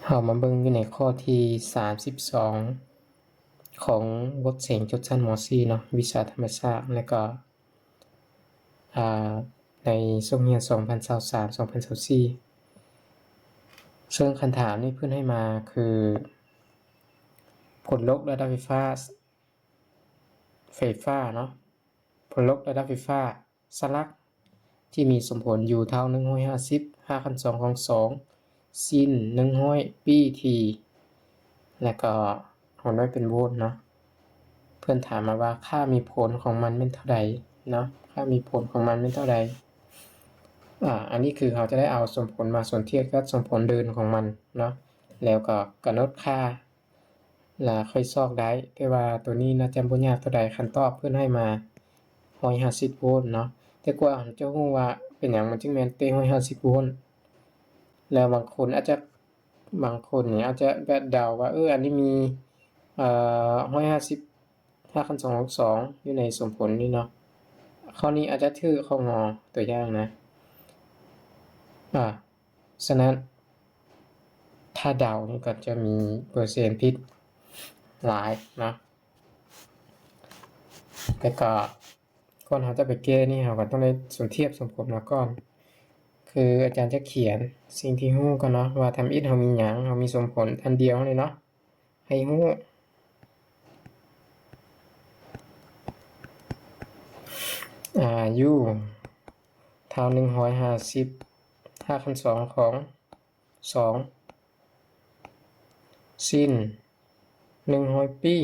เรามาเบิ่งอยู่ในข้อที่32ของบทเสียงจดชั้นม .4 เนาะวิชาธรรมชาติและก็ในช่วงเรียน2023-2024ซึ่งคำถามนี้เพิ่นให้มาคือผลลบระดับไฟฟ้าเนาะผลลบระดับไฟฟ้าสลักที่มีสมผลอยู่เท่า150 5 คัน 2 ของ2สิ้น100ปีทีและก็หารด้วยเป็นโวลต์เนาะเพื่อนถามมาว่าค่ามีผลของมันเป็นเท่าใดเนาะค่ามีผลของมันเป็นเท่าใดอันนี้คือเราจะได้เอาสมผลมาส่วนเทียบกับสมผลเดินของมันเนาะแล้วก็กำหนดค่าแล้วค่อยซอกได้แต่ว่าตัวนี้น่าจะบ่ยากเท่าใดคันตอบเพิ่นให้มา150โวลต์เนาะแต่กว่าจะรู้ว่าเป็นหยังมันจึงแม่นเตะ150โวลต์แล้วบางคนนี่อาจจะแบบเดาว่าอันนี้มี150 5 คัน 2 ของ2อยู่ในสมผลนี่เนาะข้อนี้อาจจะถือข้องอตัวอย่างนะฉะนั้นถ้าเดานี่ก็จะมีเปอร์เซ็นต์ผิดหลายนะแต่ก็ก่อนเราจะไปแก้นี่เราก็ต้องได้ส่วนเทียบสมผลมาก่อนคืออาจารย์จะเขียนสิ่งที่รู้ก่อนเนาะว่าทำอิฐเรามีหยังเรามีสมผลอันเดียวเลยเนาะให้รู้u เท่า150 5 คัน 2 ของ2สิ้น100ปี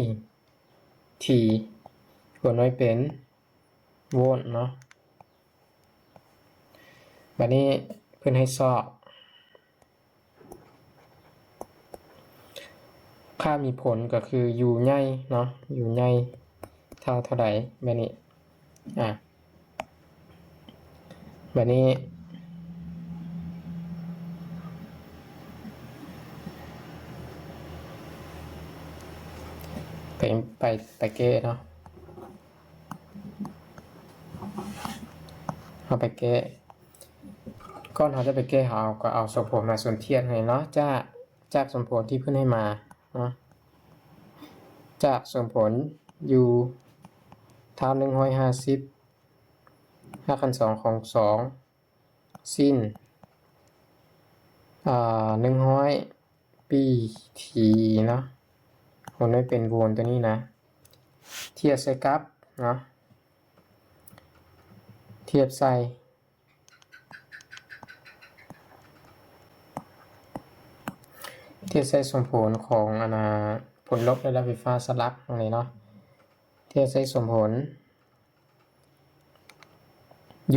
ทีผลไว้เป็นโวลต์เนาะบัดนี้เพิ่นให้สอบค่ามีผลก็คือ u ใหญ่เนาะ u ใหญ่เท่าใดแบบนี้แบบนี้ไปเก้เนาะเอาไปเก้ก่อนเราจะไปเก้เราก็เอาสมผลมาส่วนเทียบให้เนาะจากสมผลที่เพิ่นให้มาเนาะจากสมผล u เท่า150 5 คัน 2 ของ2สิ้น100ปีทีเนาะมันไม่เป็นโวลต์ตัวนี้นะเทียบใส่กับเนาะเทียบใส่สมผลของผลลบระดับไฟฟ้าสลับตรงนี้เนาะเทียบใส่สมผล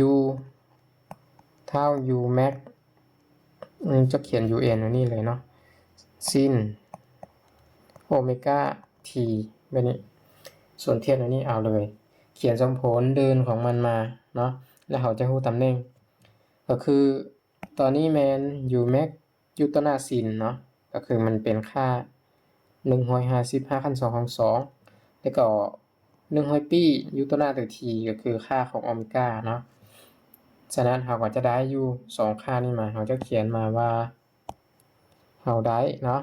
u เท่า u max จะเขียน un ไว้นี่เลยเนาะสิ้นโอเมก้า t แบบนี้ส่วนเทียบอันนี้เอาเลยเขียนสมผลเดินของมันมาเนาะแล้วเขาจะรู้ตำแหน่งก็คือตอนนี้แมน u max อยู่ต่อหน้าสิ้นเนาะก็คือมันเป็นค่า150 5 คัน 2 ของ2แล้วก็100ปีอยู่ต่อหน้าตัว t ก็คือค่าของโอเมก้าเนาะฉะนั้นเราก็จะได้อยู่2ค่านี้มาเราจะเขียนมาว่าเราได้เนาะ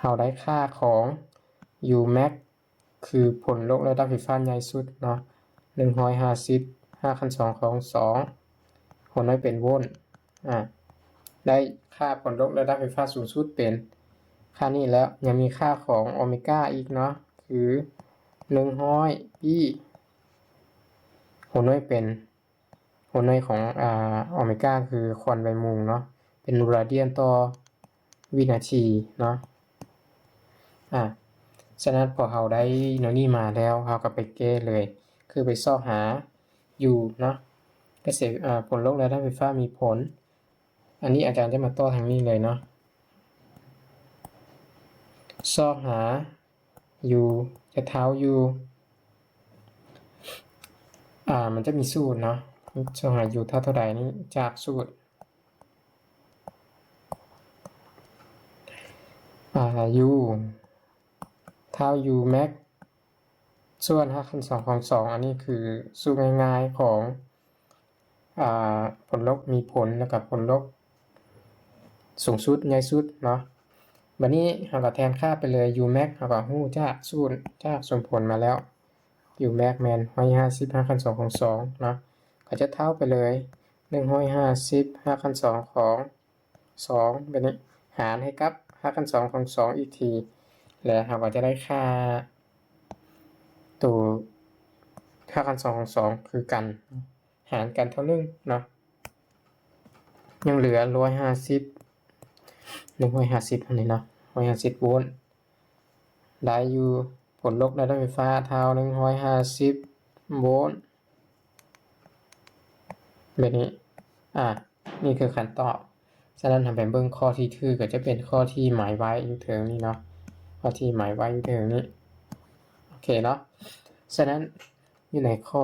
เราได้ค่าของ u max คือผลลบระดับไฟฟ้าใหญ่สุดเนาะ150 5 คัน 2 ของ2ผลได้เป็นโวลต์ได้ค่าผลลบระดับไฟฟ้าสูงสุดเป็นค่านี้แล้วยังมีค่าของโอเมก้าอีกเนาะคือ100ปีผลได้เป็นผลได้ของโอเมก้าคือควอนไบมุงเนาะเป็นราเดียนต่อวินาทีเนาะฉะนั้นพอเราได้โนนี่มาแล้วเราก็ไปแก้เลยคือไปซอกหา u เนาะกระแสผลลบระดับไฟฟ้ามีผลอันนี้อาจารย์จะมาต่อทางนี้เลยเนาะซอกหา u จะเท้า u มันจะมีสูตรเนาะซอกหา u เท่าใดนี้จากสูตรu เท่า u max ส่วน5 คัน 2 ของ2อันนี้คือสูตรง่ายๆของผลลบมีผลแล้วกับผลลบ สูงสุดใหญ่สุดเนาะบัดนี้เราก็แทนค่าไปเลย u max เราก็ฮู้จากสูตรจากสมผลมาแล้ว u max แม่น150 5 2ของ2เนาะก็จะเท่าไปเลย150 5 2ของ2แบบนี้หารให้กับ5 2ของ2อีกทีแล้วเราก็จะได้ค่าตัว5 2ของ2คือกันหารกันเท่านึงเนาะยังเหลือ150อันนี้เนาะ150โวลต์ได้อยู่ผลลบในด้านไฟฟ้าเท่า150โวลต์แบบนี้นี่คือขั้นตอนฉะนั้นทำเป็นเบื้องข้อที่ถือก็จะเป็นข้อที่หมายไว้อยู่เถิงนี้เนาะข้อที่หมายไว้อยู่เถิงนี้โอเคเนาะฉะนั้นอยู่ในข้อ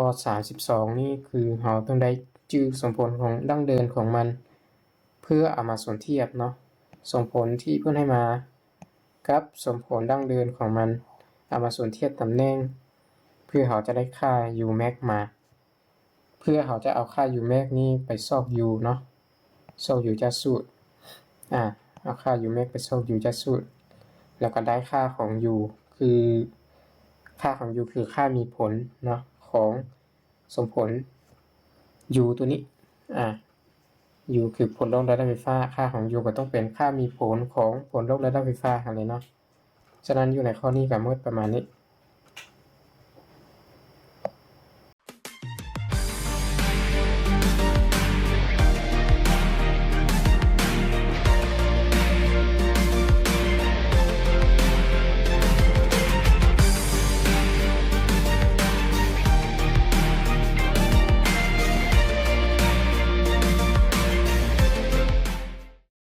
32นี่คือเราต้องได้จื้อสมผลของดั้งเดิมของมันเพื่อเอามาส่วนเทียบเนาะสมผลที่เพิ่นให้มากับสมผลดั้งเดิมของมันเอามาส่วนเทียบตำแหน่งเพื่อเราจะได้ค่า u max มาเพื่อเราจะเอาค่า u max นี้ไปซอก u เนาะซอก u จากสูตรเอาค่า u max ไปซอก u จากสูตรแล้วก็ได้ค่าของ u คือค่าของ u คือค่ามีผลเนาะของสมผล u ตัวนี้u คือผลลบระดับไฟฟ้าค่าของ u ก็ต้องเป็นค่ามีผลของผลลบระดับไฟฟ้าอะไรเนาะฉะนั้นอยู่ในข้อนี้ก็หมดประมาณนี้